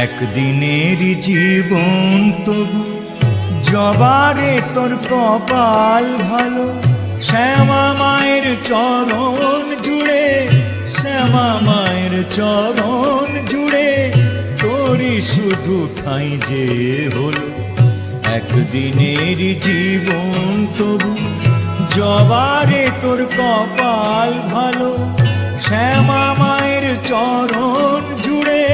একদিনের জীবন তবু জবারে তোর কপাল ভালো। শ্যামা মায়ের চরণ জুড়ে, শ্যামা মায়ের চরণ জুড়ে তোরই শুধু ঠাঁই যে হলো। একদিনের জীবন তবু জবারে তোর কপাল ভালো। শ্যামা মায়ের চরণ জুড়ে,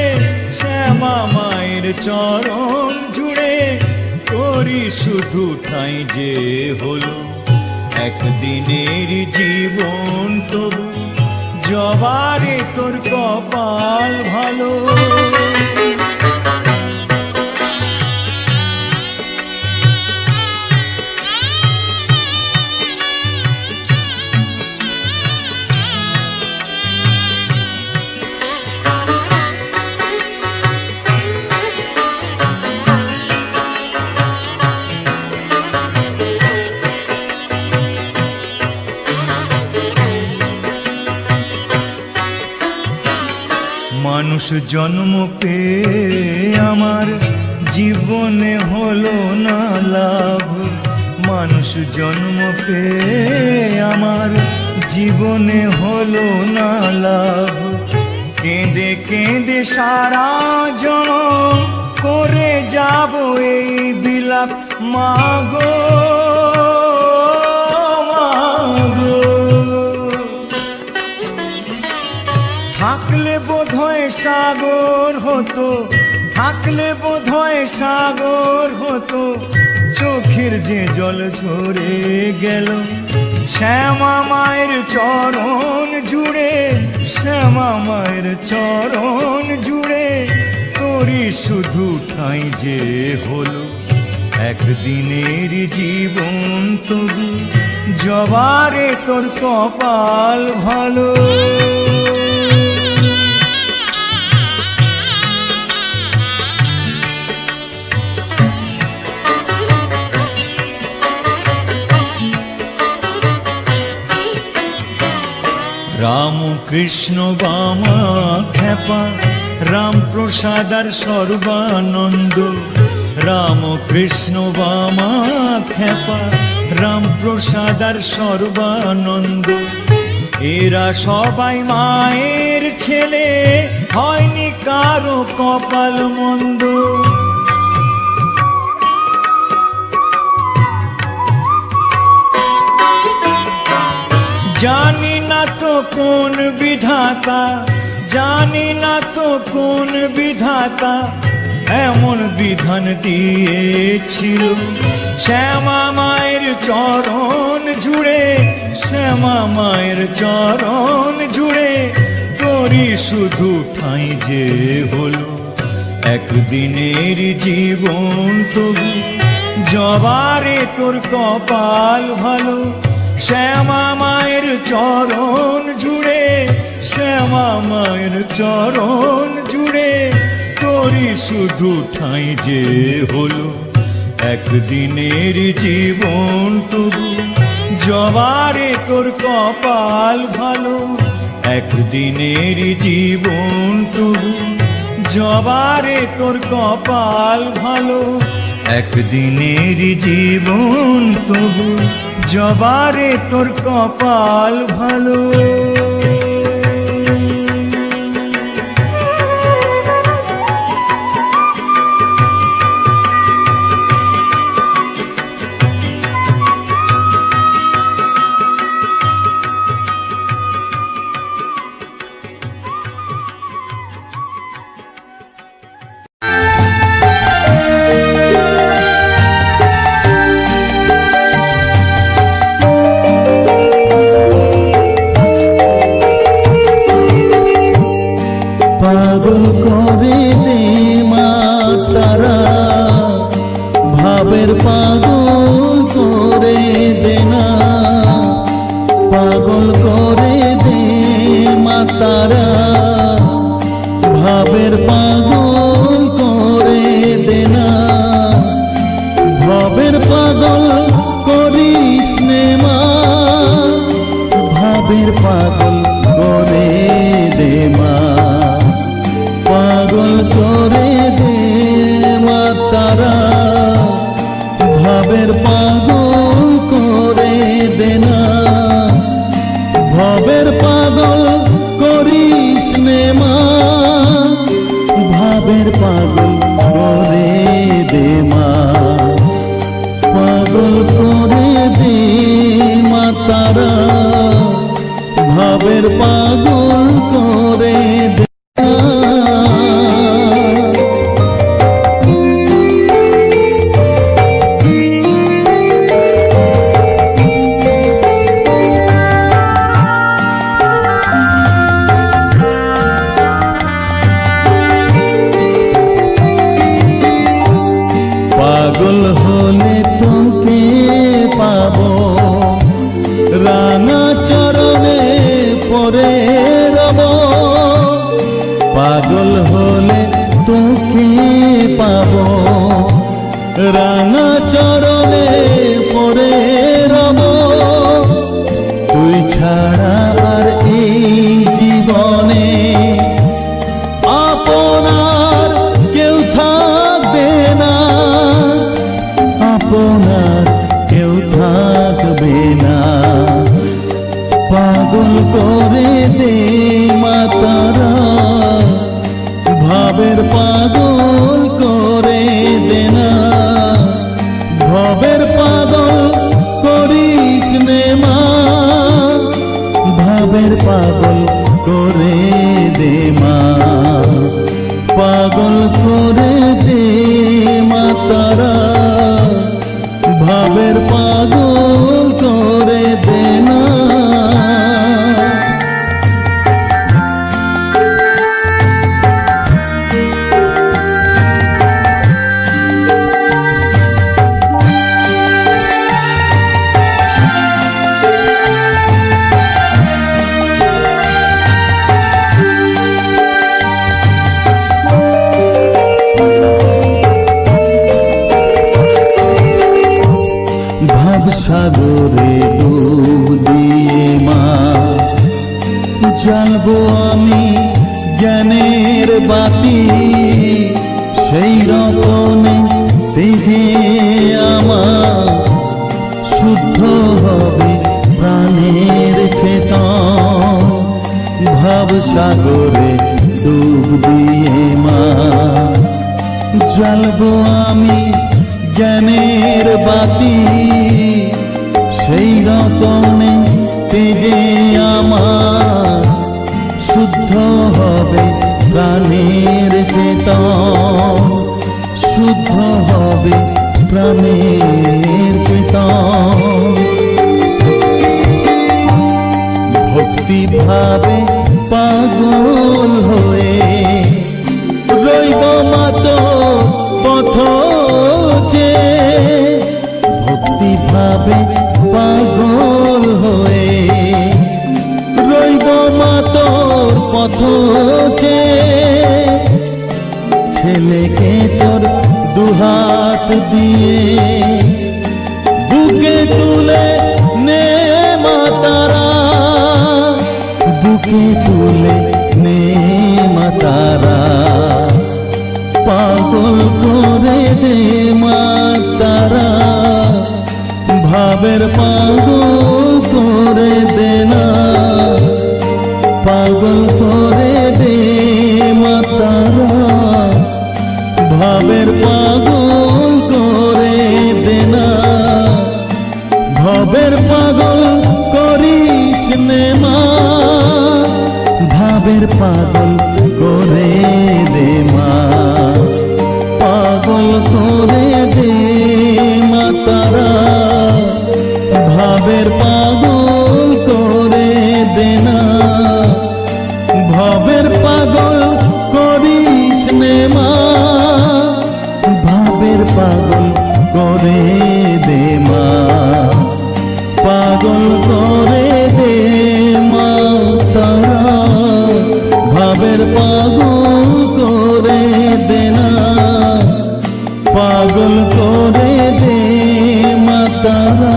শ্যামা মায়ের চরণ জুড়ে তোরই শুধু ঠাঁই যে হলো। একদিনের জীবন তবু জবারে তোর কপাল ভালো। মানুষ জন্ম পেয়ে আমার জীবনে হলো না লাভ। মানুষ জন্ম পেয়ে আমার জীবনে হলো না লাভ। কেঁদে কেঁদে সারা জনম করে যাব এই বিলাপ। মাগো মাগো, থাকলে বোধহয় সাগর হতো, থাকলে বোধহয় সাগর হতো। চোখের যে জল ঝরে গেল শ্যামা মায়ের চরণ জুড়ে, শ্যামা মায়ের চরণ জুড়ে তোরই শুধু ঠাঁই যে হলো। একদিনের জীবন তবু জবারে তোর কপাল ভালো। রাম কৃষ্ণ বামা খ্যাপা, রাম প্রসাদ আর সর্বানন্দ। রাম কৃষ্ণ বামা খ্যাপা, রাম প্রসাদ আর সর্বানন্দ। এরা সবাই মায়ের ছেলে, হয়নি কারো কপাল মন্দ। জানি না তো কোন বিধাতা, জানি না তো কোন বিধাতা এমন বিধান দিয়েছিল। শ্যামা মায়ের চরণ জুড়ে, শ্যামা মায়ের চরণ জুড়ে তোরই শুধু ঠাঁই যে হলো। একদিনের জীবন তবু জবারে তোর কপাল ভালো। শ্যামা মায়ের চরণ জুড়ে, শ্যামা মায়ের চরণ জুড়ে তোরই শুধু ঠাঁই যে হলো। একদিনের জীবন তবু জবারে তোর কপাল ভালো। একদিনের জীবন তবু জবারে তোর কপাল ভালো। একদিনের জীবন তবু জবারে তোর কপাল ভালো। পাগল হলে তোকে পাবো, রাঙা চরণে পড়ে রব, তুই ছাড়া আর এই জীবনে আপনার কেউ থাকবে না, আপনার কেউ থাকবে না। পাগল করে দে মা তারা, ভাবের পাগল করে দে না, ভবের পাগল করিস নে মা, ভাবের পাগল করে দে মা, পাগল করে দে মা তারা, ভাবের পাগল করে দে না। সাগরে ডুব দিয়ে মা জ্বালবো আমি জ্ঞানের বাতি, সেই রতনে তেজে আমার শুদ্ধ হবে প্রাণের চেতন। ভাব সাগরে ডুব দিয়ে মা জ্বালবো আমি জ্ঞানের বাতি, সেই রতনে তেজে আমার শুদ্ধ হবে প্রাণের চেতন, শুদ্ধ হবে প্রাণের চেতন। ভক্তি ভাবে পাগল হয়ে রইব মাত পথ যে, ভক্তি ভাবে পাগল হয়ে রইব মা তোর পথ যে, ছেলেকে তোর দুহাত দিয়ে বুকে তুলে নে মা তারা, বুকে তুলে নে মা তারা, পাগল করে দে মা তারা, ভাবের পাগল করে দে না, পাগল করে দে মা তারা, ভাবের পাগল করে দে না, ভাবের পাগল করিস নে মা, ভাবের পাগল করে দে মা, পাগল করে দে মা তারা, ভাবের পাগল করে দে না, ভাবের পাগল করিস নে মা, ভাবের পাগল করে দে মা, পাগল করে দে মা তারা, ভাবের পাগল করে দে না, পাগল করে দে মা তারা,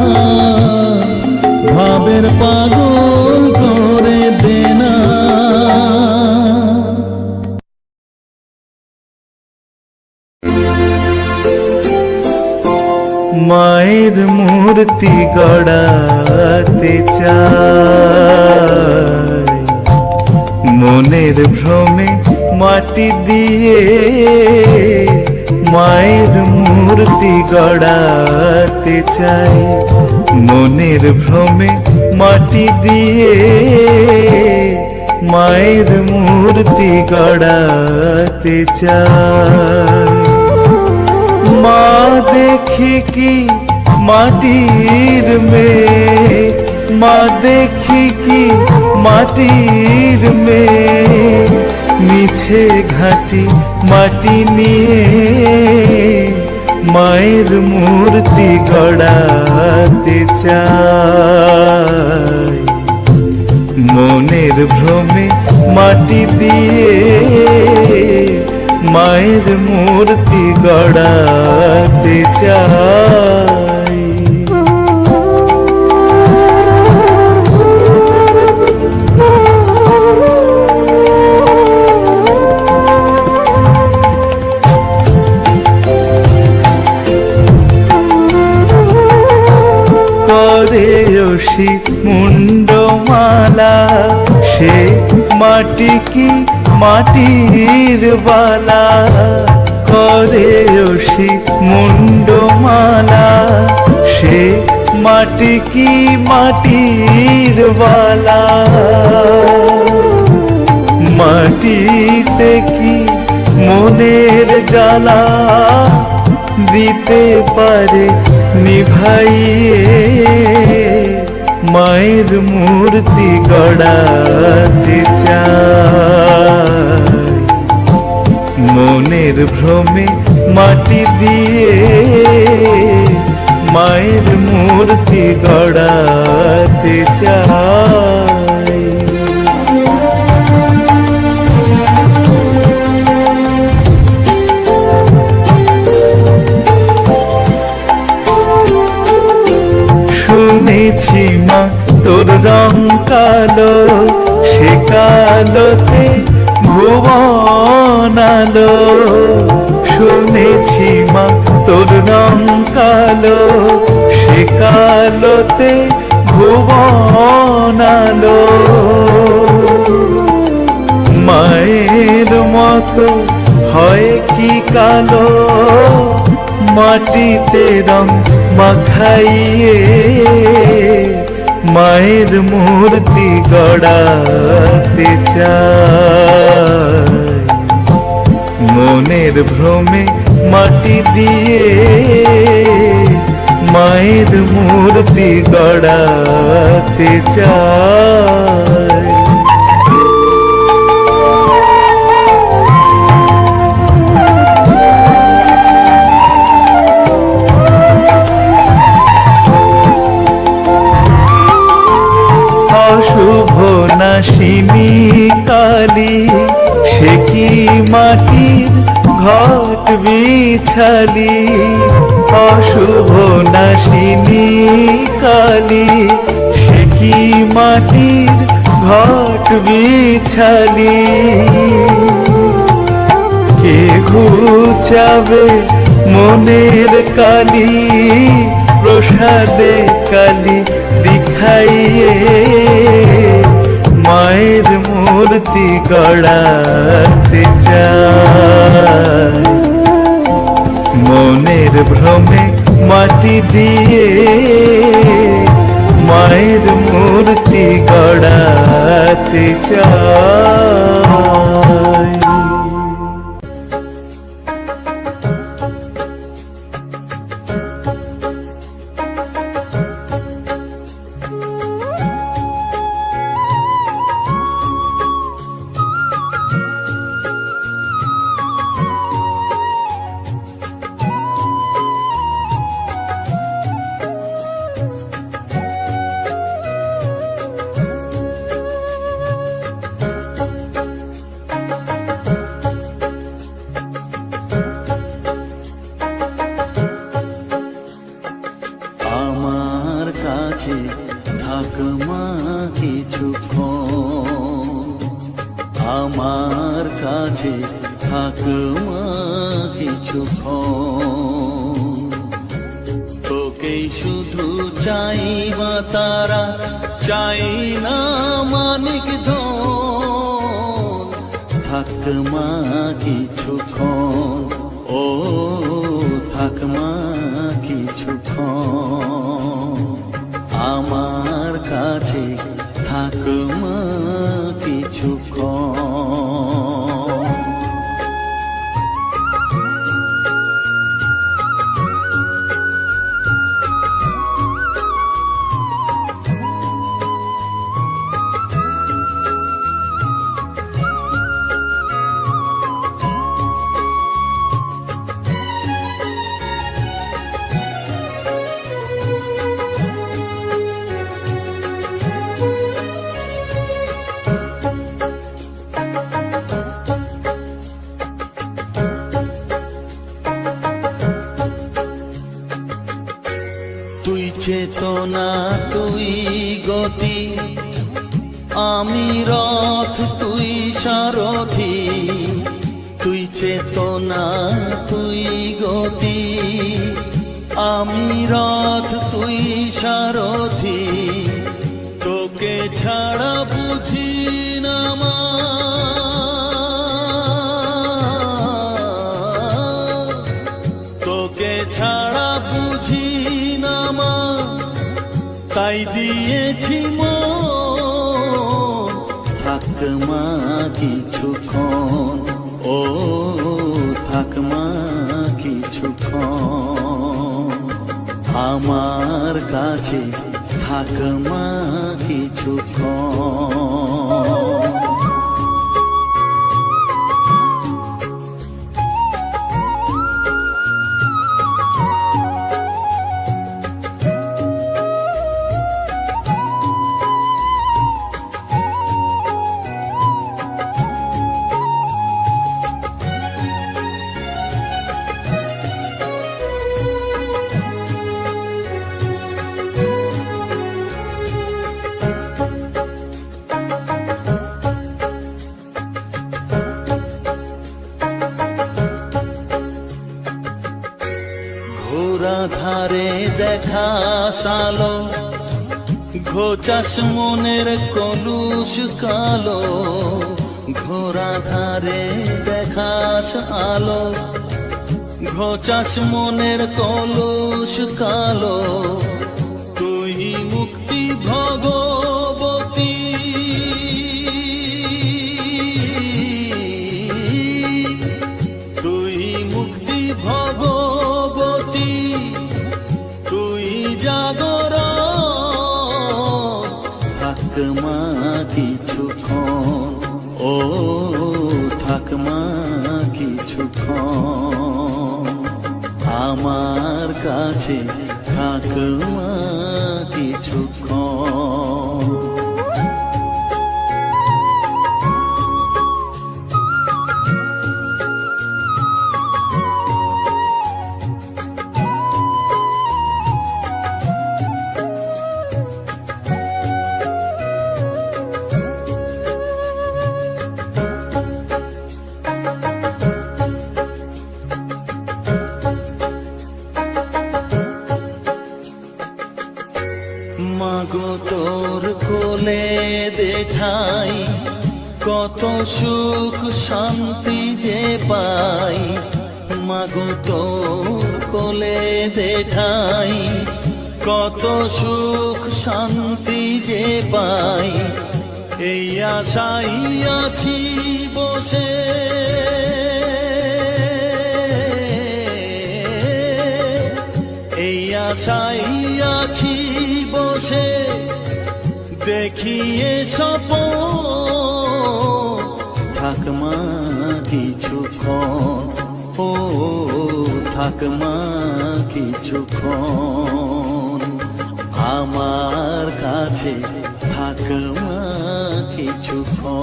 ভাবের পাগল করে দে না। মায়ের মূর্তি গড়াতে চাই, মনের ভ্রমে মাটি দিয়ে, মায়ের মূর্তি গড়াতে চাই, মনের ভ্রমে মাটি দিয়ে, মায়ের মূর্তি গড়াতে চাই। মা দেখি কি মাটির মেয়ে, মা দেখি কি মাটির মেয়ে, মিছে ঘাটি মাটি নিয়ে মায়ের মূর্তি গড়াতে চাই। মনের ভ্রমে মাটি দিয়ে মায়ের মূর্তি গড়াতে চাই। করে রশি মুন্ডমালা সে মাটি কি মাটির বালা, করে রশি মুন্ডমালা সে মাটি কি মাটির বালা। মাটিতে কি মনের জ্বালা দিতে পারে নিভাইয়ে, মায়ের মূর্তি গড়াতে চাই। মনের ভ্রমে মাটি দিয়ে মায়ের মূর্তি গড়াতে চাই। শুনেছি মা তোর রং কালো, সে কালোতে ভুবন আলো। শুনেছি মা তোর রং কালো, সে কালোতে ভুবন আলো। মায়ের মতো হয় কি কালো, মাটিতে রং মাখাইয়ে মায়ের মূর্তি গড়াতে চাই। মনের ভ্রমে মাটি দিয়ে মায়ের মূর্তি গড়াতে চাই। অশুভ নাশিনী কালী সে কি মাটির ঘট বিছালি। অশুভ নাশিনী কালী সে কি মাটির ঘট বিছালি। কে ঘুচাবে মনের কালি, প্রসাদে কালি দিখাইয়ে মায়ের মূর্তি গড়াতে চাই। মনের ভ্রমে মাটি দিয়ে মায়ের মূর্তি গড়াতে চাই। আমার কাছে থাক মা কিছুক্ষণ, আমার কাছে থাক মা কিছুক্ষণ। তোকেই শুধু চাই মা তারা, চাই না মানিক ধন। থাক মা কিছুক্ষণ, ও থাক মা কিছুক্ষণ। আমার কাছে থাক মা কিছুক্ষণ। চেতনা তুই গতি, আমি রথ তুই সারথি। তুই চেতনা তুই গতি, আমি রথ তুই সারথি। তোকে ছাড়া বুঝি না মা, তোকে ছাড়া বুঝি না মা, তাই দিয়েছি মন। থাক মা কিছুক্ষণ, ও থাক মা কিছুক্ষণ, আমার কাছে থাক মা কিছুক্ষণ। ঘোরা ধারে দেখা সালো, ঘোচাস মনের কলুষ কালো। ঘোরা ধারে দেখাস আলো, ঘোচাস মনের কলুষ কালো। তুই মুক্তি ভগবতী, তুই মুক্তি ভগবতী, তুই জাগরণ। থাক মা কিছুক্ষণ, ও থাক মা কিছুক্ষণ, আমার কাছে থাক মা কিছুক্ষণ। মাগো তোর কোলে দেখাই, কত সুখ শান্তি যে পাই। মাগো তোর কোলে দেখাই, কত সুখ শান্তি যে পাই। এই আশাই আছি বসে, এই আশাই আছি বসে, দেখিয়ে স্বপন। থাক মা কিছুক্ষণ, ও থাক মা কিছুক্ষণ, আমার কাছে থাক মা কিছুক্ষণ।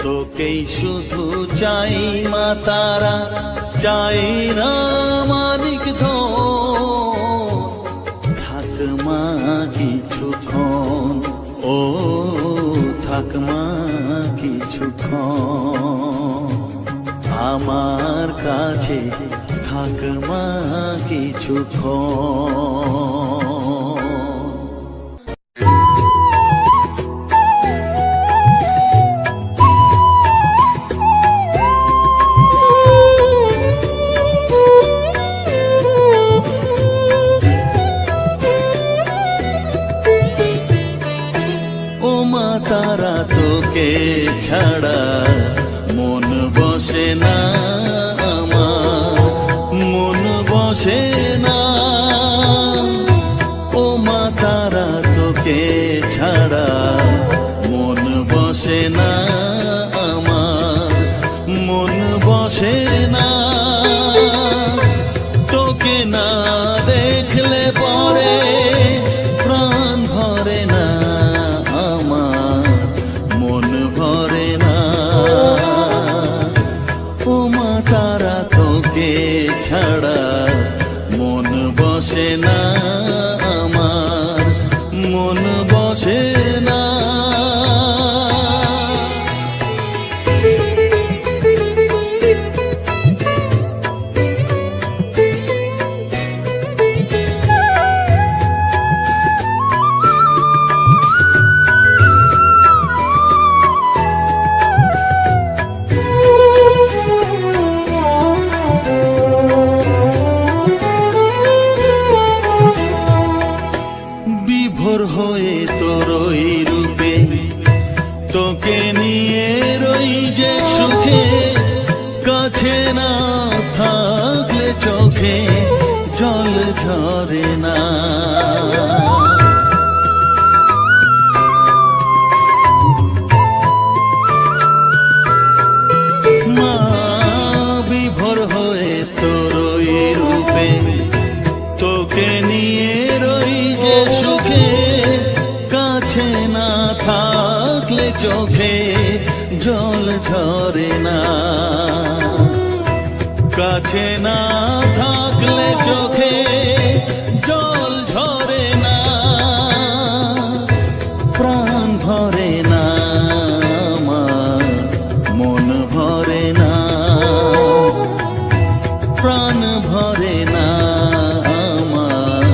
তোকেই শুধু চাই মা তারা, চাই না মানিক ধন। থাক মা কিছুক্ষণ, ও থাক মা কিছুক্ষণ, আমার কাছে থাক মা কিছুক্ষণ। ও মা তারা তোকে ছাড়া মন বসে না আমার, মন বসে না। ও মা তারা তোকে ছাড়া মন বসে না আমার, মন বসে না। তোকে না দেখলে পরে প্রাণ ভরে না আমার, মন ভরে না। ও ঝরে না। মা বিভোর হয়ে তোর ওই রূপে, তোকে নিয়ে রই যে সুখে, কাছে না থাকলে চোখে জল ঝরে না, কাছে না থাকলে চোখে জল ঝরে না, প্রাণ ভরে না আমার, মন ভরে না, প্রাণ ভরে না আমার,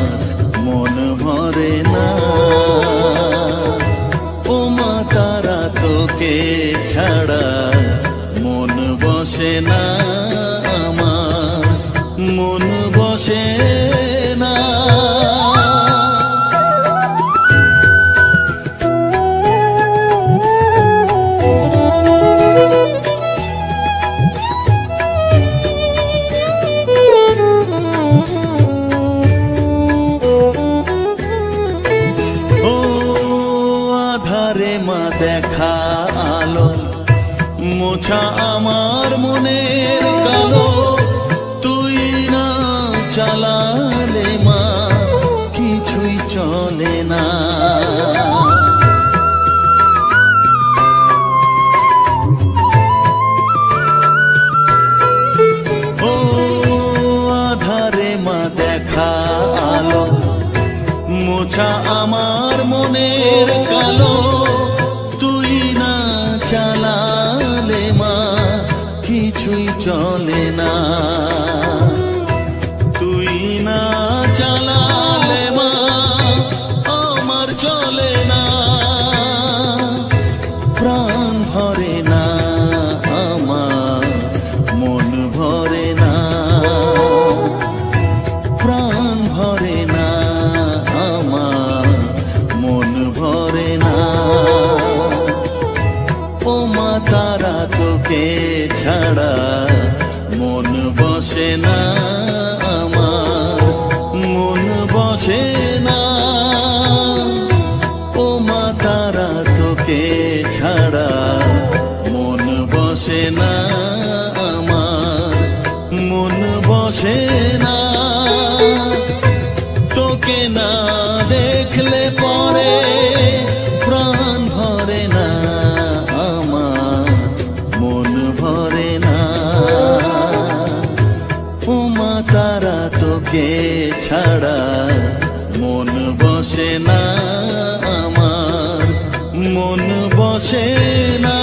মন ভরে না। ও মা তারা তোকে ছাড়া মন বসে না আমার, মন বসে না। ও আধারে মা দেখা আলো, মোছা আমার মনের কালো, তুই না চালালে মা কিছুই চলে না। ও আধারে মা দেখা আলো, মোছা আমার মনের কালো, তুই না চালালে মা কিছুই চলে না, তুই না চালালে মা আমার চলে না, প্রাণ ভরে না আমার, মন ভরে না, প্রাণ ভরে না আমার, মন ভরে না। ও মা তারা তোকে ছাড়া মন বসে না আমার, মন বসে না। ও মা তারা তোকে ছাড়া মন বসে না আমার, মন বসে না। তোকে না দেখলে পরে প্রাণ ভরে না আমার, মন ভরে না। ও মা তারা তোকে ছাড়া মন বসে না আমার, মন বসে না।